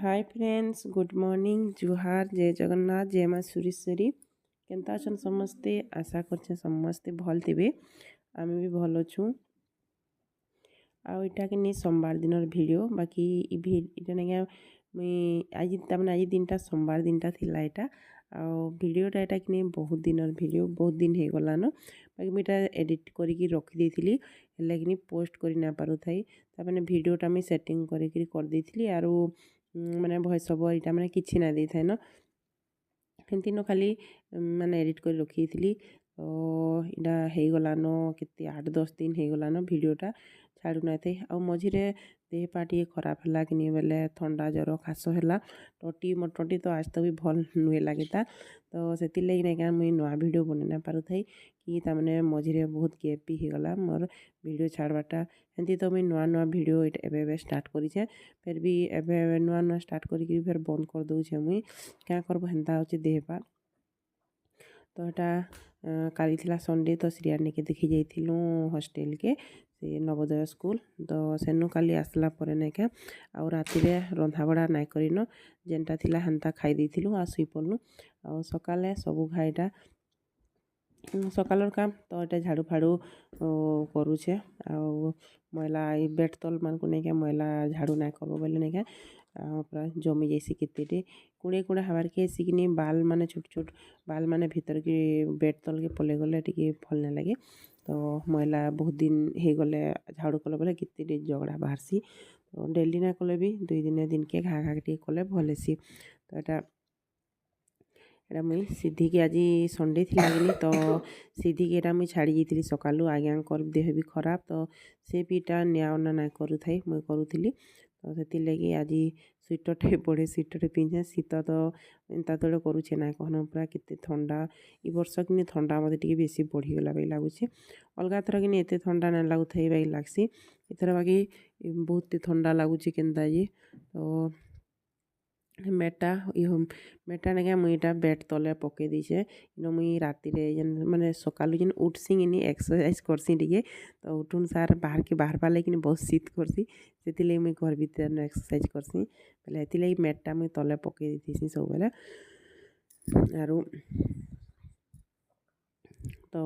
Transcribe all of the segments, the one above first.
Hi friends good morning जुहार जय जगन्नाथ जय माँ सुरेश्वरी केनता अछन समस्ते आशा करछे समस्ते भल थिबे आमे भी भल अछु आउ इटा के नि सोमवार दिनर वीडियो बाकी इटा ने मुई आज तमने आज दिनटा सोमवार दिनटा थिला इटा आउ वीडियोटा एटा कि बहुत दिनर वीडियो बहुत दिन हे गलान बाकी मुझे एडिट करिकी रखी देथिली हेले कि पोस्ट करि ना पारु थाई तापने वीडियोटा मुई सेटिंग करिकी कर देथिली आरो माने वॉइस ओवर इटा माने किछि ना दे थाई न हेंती न खाली माने एडिट कर रखी थी तो इटा हे गलान केते 8-10 दिन हे गलान वीडियोटा छाड़ू ना थे आ मझिरे देह पा टे खराब है कि बेले थंडा जर खास है टटी मो टटी तो आज तक भी भल नुहे लगे तो से ना मुझे नुआ वीडियो बन ना पार थी कि तमें मझिरे बहुत गैप भी होगला मोर वीडियो छाड़वाटा एमती तो मुझे नुआ नुआ वीडियो एवं स्टार्ट करें फिर भी एवं नुआ नुआ स्टार्ट करी फिर बंद कर दूचे मुई क्या करब हेन्ता हो देह पा तो यहाँ काली थिला संडे तो श्रियान के देखी जाइलु हॉस्टेल के से नवोदय स्कूल तो सेनु काली आसला परे नाइका आ राति रंधा बड़ा नाई करन जेनटा थिला हेन्ता खाई देथिलु आ सुई पड़नु आ सकाले सबू खाईटा सकालर काम तो ये झाड़ू फाड़ू करुचे आ मैला बेड तल मान को नहीं मैला झाड़ू ना करबो बोले नहीं पूरा जमी जैसी केते कुड़े कुड़े हबार के सिकनी बाल माने छोट छोट बाल माने भीतर के बेड तल के पले गले टिके भल ना लगे तो मैला बहुत दिन हो गले झाड़ू कले बोले केते झगड़ा बाहरसी तो डेली ना कले भी 2 दिन के घा घा टे कले भल सी तो यहाँ एटा मुई सीधी के आज संडे थी लगे तो सीधी के एटा मुई छाड़ी जाइली सकालू आज्ञा देह भी खराब तो से भी इटा नियावना ना करू थाई मुई करूली तो से लगे आज स्वेटर बड़े स्वेटर पिंधे शीत तो एंता तो करुचे ना कहना पूरा केते ठंडा ई वर्ष कि ठंडा मत बेसी बढ़ीगला बाई लगुच अलग थर कि एत ठंडा ना लगुथ बाई लगसी एथर बाकी बहुत ठंडा लगुच केन्ता ये तो मेटा मेटा ने मुईटा बेड तले पकई दीचे इन मुई राति माने सकालू जेन उठसी इन एक्सरसाइज करसी टे तो उठुन सार बाहर के बाहर पाले कि बहुत शीत करसी से मुई घर भीतर एक्सरसाइज करसी बोले ये मेटा मुई तले पकई देसी सब बेले आरु तो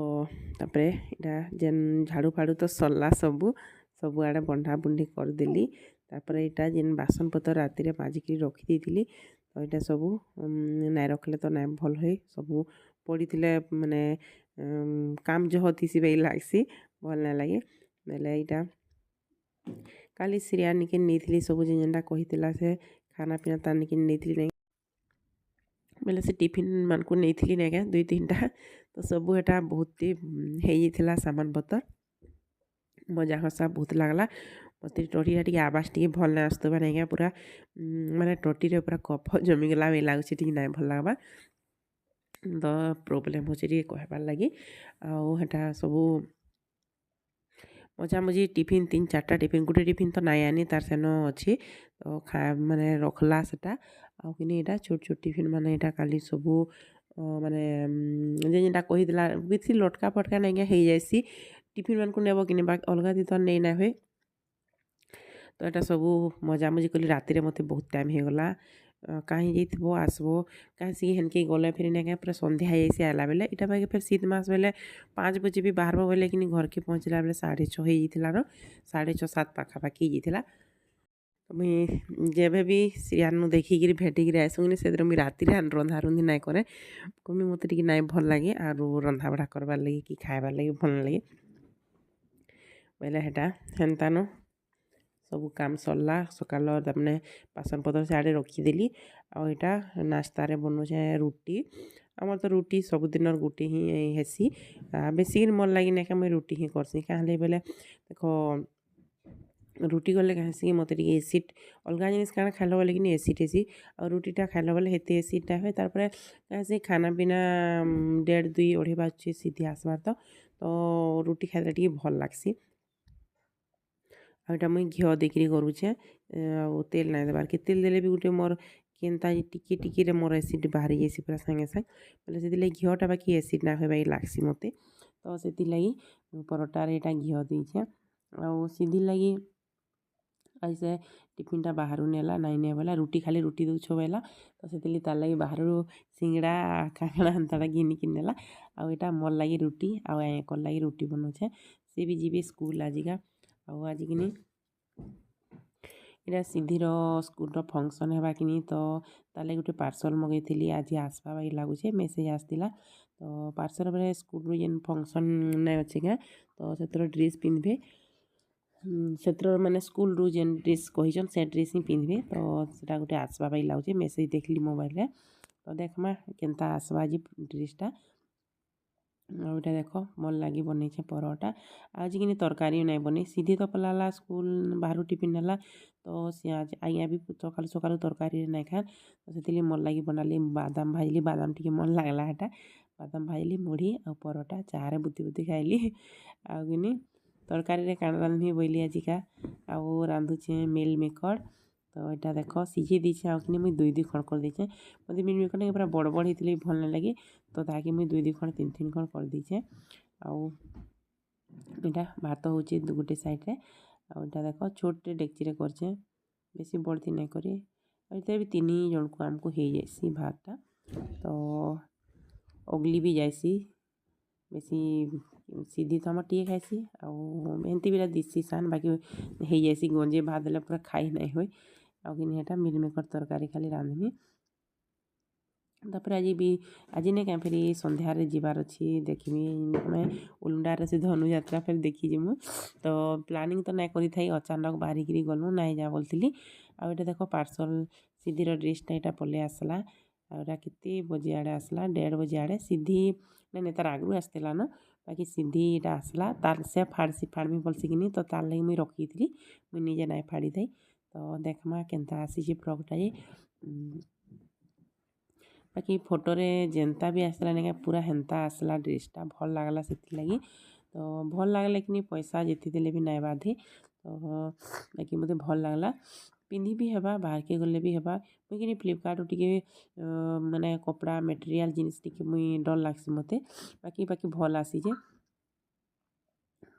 तापरे इटा जेन झाड़ू फाड़ू तो सरला सबू आड़े बंधा बुंधी करदेली तापर यहाँ जेन बासन पतर राति माजिक रखी थी तो यहाँ सबू नाई रखले तो नाई भल है सबू पड़ी माने काम जह थी बाई लगसी भल ना लगे बेले यहाँ काली श्रिया निके नहीं सब जेनटा कही से खाना पीना तार निके नहीं बेले से टिफिन मान को नहीं ना 2-3टा तो सबू एटा बहुत हो सामान पतर मजा हसा बहुत लगला मत टटी टे आवाज टे भल ना आसुवा ना पूरा माने टटी पूरा कफ जमीगला वे लगुच ना भल लगवा तो प्रोब्लेम हो कहबार लगी आटा सबू मजा मझी टिफिन 3-4टा टिफिन गोटे टिफिन तो नाई आनी तार सेन अच्छी तो खा माने रखला सेटा आटा छोट छोट टिफिन माने यहाँ काली सबू माने जेनटा कहीदेला बेसी लटका फटका नहीं हो जासी टिफिन मान को नेब कि अलग दी तो नहीं ना हुए तो यहाँ सबू मजामजी कली राति मत बहुत टाइम हो गला कहीं जाइबो आसबो कहीं हेनके गले फिर ना पूरा संध्या हो आला बेले इटा बाकी फिर शीत मास बेले 5 बजे भी बाहर बोले कि घर के पहुँचला बेले 6:30 हो 6:30-7 पाखापाखि होता तो मुई जब भी श्रियान देखिकी भेटिकी आसुनी से मुझे राति रंधा रुंधी ना करे कमी मत ना भल लगे आर रंधा बढ़ा करवार लगे कि खाइबार लगे भल लगे बोले हेटा हेन्ता न सब काम सरला सकाल तमने बासन पतर से आड़े रखीदेली आटा नाश्तार बनौचे रुटी आमर तो रुटी सबुदिन रुटी ही हेसी बेसिक मन लगी ना मुझे रुटी ही करसी क्या बोले देख रुटी गले कहीं मत एसिड अलग जिन क्या खाइल बोले कि एसिड हेसी और रुटीटा खाइल बोले हेते एसिडटा हुए तार कहीं खाना पीना 1:30-2 बाजे सीधे आसबार तो रुटी खाइले भल लगसी आटा मुई घी देकर करुचे तेल ना देवार के तेल देले भी गोटे मोर केन्ता टिके टिके मोर एसिड बाहरी जासी पूरा सागे सागे बोले से घीटा बाकी एसिड ना हुए लगसी मत तो से परोटार यहाँ घी देचे आ सीधी लगी ऐसे टिफिनटा बाहर नेला नाई ने बोला रुटी खाली रुटी दौछ बोला तो से तार लगी बाहर सिंगड़ा काकड़ा अंतटा घिनिकी नेला आउ यहाँ मोर लगी रुटी आकर लगी रुटी बनाऊे सी भी जी स्कूल आजिका आजिकिनी यहाँ सिद्धि स्कूल फंक्शन है कि तो तार लगी गोटे पार्सल मगैली आज आसवा भाई लगुचे मेसेज आसला तो पार्सल पर स्कूल जेन फंक्शन नहीं अच्छे क्या तो से ड्रेस पिंधे से माने स्कूल रू जेन ड्रेस कहीचन से ड्रेस ही पिंधे तो सेटा गोटे आसवा भाई लगुचे मेसेज देखली मोबाइल रे तो देखमा केनता आसवा आज ड्रेसटा आउटा देख मोर लगी बनईचे परोटा आज कि तरकारी नहीं बनी सीधी तो पलाला स्कूल बाहर टिफिन नेला तो सी आज आज्ञा भी सकालू सकालू तरकारी नहीं खान तो से मोर लगी बनाली बादाम भाजली बादाम टी मन लगला हेटा बादाम भाजली मुढ़ी आ परोटा चारे बुती बुती खाइली आगे तरकारी काण रांधि बोली आजिका आउ रांधुचे मिल मेकर तो यहाँ देख सीझे दीचे आगे मुझे दुई दुई खंड कर देचे मत मिल मेकर पूरा बड़ बड़ होते भल नहीं लगे तो ताकि मुझे दुई दुई खंड तीन तीन खंड कर देचे आउ यहाँ भात हो गोटे साइड्रे आउटा देख छोटे डेक्ची करचे बेसी बड़ती नहीं करे और भी 3 जन को आमको हो जासी भातटा तो अगली भी जासी बेसी सीधी तो आम टे खाइसी आमती भी दिसी सान बाकी हो जासी गंजे भात देले पूरा खाई नहीं हुए आगे मिल मेकर तरकारी खाली रांधमी तापर आज नहीं क्या फिर संध्यारे जीवार अच्छी देखी मैं उलुंडार से धनु यात्रा फिर देखी जीमु तो प्लानिंग तो नहीं करी थी अचानक बाहरिक गलु नाई जा बोलती आउ देख पार्सल सीधीर ड्रेसटा यहाँ पलि आसला आउटा केते बजे आड़े आसला 1:30 बजे आड़े सीधी नहीं तार आगु आसला न बाकी सीधी यहाँ आसला तार से फाड़मी बोलसी कि तो तार लगी मुझे रखी थी मुझे निजे नाई फाड़ी थी तो देखमा केनता आसी फ्रकटा ये बाकी फोटोरे जेनता भी आसला नहीं पूरा हेन्ता आसला ड्रेसटा भल लगला से लगी तो भल लगला कि पैसा जिति देले भी नहीं बाधे तो बाकी मत भल लगला पिंधि भी हेबा बाहर के गले भी हेबा मुझे फ्लिपकार्ट टी माने कपड़ा मटेरियल जिनिस टी मुई डर लागसी मते बाकी बाकी भल आसीजे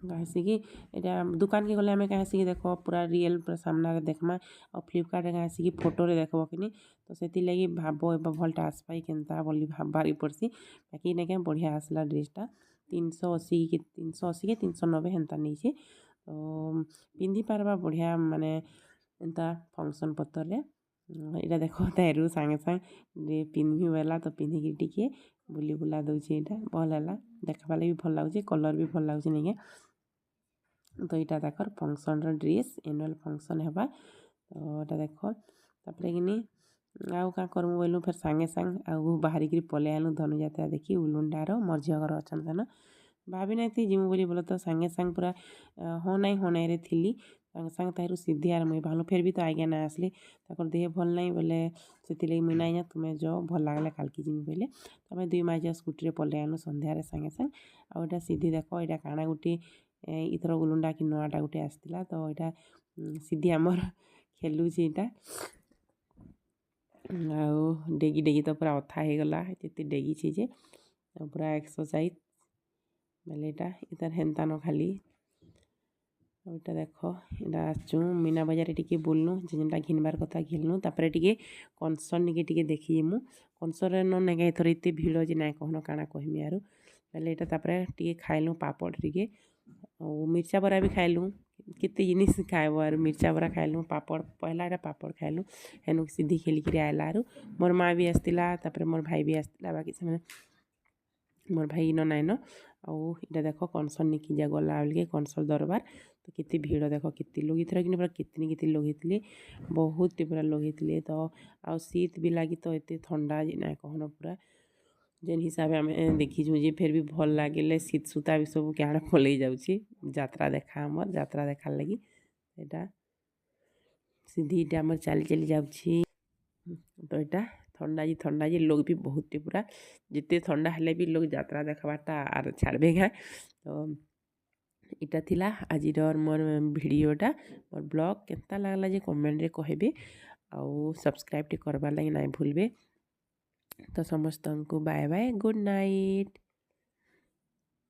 कहेसिकी यहाँ दुकान के गले आम कहेसिकी देख पूरा रियल पूरा सामना देखमा और फ्लिपकार्ट कहेसिकी फोटो रे देखब कि तो से लगी भाव ए भलटा आसपाई केनता बोली भावी पड़सी बाकी नहीं क्या बढ़िया आसला ड्रेसटा 380 के 390 हेन्ता नहीं तो पिंधि पारबा बढ़िया माने एंता फंक्शन पतर रे यहाँ देख तारू सांगे सांगे पिंधि वेला तो पिंधिकी टिके बुली बुला दूचे यहाँ भल है देखा भी भल लगे कलर भी भल लगे नहीं तो यहाँ ताकर फंक्शन ड्रेस एनुअल फंक्शन है तो यहाँ देख तापर कि आउ क्या करमु बोलूँ फिर सांगे सांग आउ बाहरिक पलि आलु धनु यात्रा देखी उलुंडार मोर झील घर अच्छा सेन भाभी नहीं जिमु बोली बोले तो सांगे सांग पूरा हाँ नाई रे थी सांगे सांगे तारू सीधी आर मुई भालू फिर भी तो आज्ञा ना आसली ताकर देह भल नहीं बोले से मुई नाई तुम्हें जो भल लगला कालकी जिमि बोले तो आम 2 माइजा स्कूटी पलि आनु संध्यारे सांगे सांग आउ सीधी देख यहाँ काଣା गोटे इथर उलुंडा कि नुआटा गोटे आसला तो यहाँ सीधी आमर खेलुची यहाँ आउ डेगी डेगी तो पूरा अथा हो गला जिते डेगी जे पूरा एक्सरसाइज बेले यहाँ इतार हेन्ता न खाली यहाँ देख यहाँ आसचु मीना बजार टी बुलनु जेनटा घिनबार कथा घिनलु तापर टी कनसर निके देखीमु कनसर न नहीं एथर एत भिड़ जे ना कहन काଣା कहमी यार बेले यहाँ तापर टी खाइलु पापड़ टी और मिर्चा बरा भी खाइलु केते जिनिस खाइब आर मिर्चा बरा खाइलु पापड़ पहला यहाँ पापड़ खाइलु हेनु सीधी खेलिकी आयला आर मोर माँ भी आसला तापर मोर भाई भी आसला बाकी से मोर भाई न नाइन आउ यहाँ देख कनसर निकी जा गला बेल कनसर दरबार तो केते भीड़ देख केते लोग इथर कि पूरा कितनी कितनी लोग होते बहुत पूरा लोग होते तो आउ शीत भी लगी तो एत ठंडा जे ना कहन पूरा जेन हिसाब आम देखीचु जे फिर भी भल लगे शीत सूता भी सब क्या पलि जाऊँगी यात्रा देखा आमर यात्रा देखार लगी यहाँ सीधी यहाँ आम चली चली जाऊँगी तो यहाँ ठंडा जे लोग भी बहुत पूरा जिते ठंडा हेले भी लोग यात्रा देखाटा आर छाड़बे क्या तो इटा थिला आजिर मोर भिडियोटा मोर ब्लॉग केनता लागला जे कमेंट रे कहबे आउ सब्सक्राइब टी करबार लगी ना भूलबे तो समस्त को बाय बाय गुड नाइट।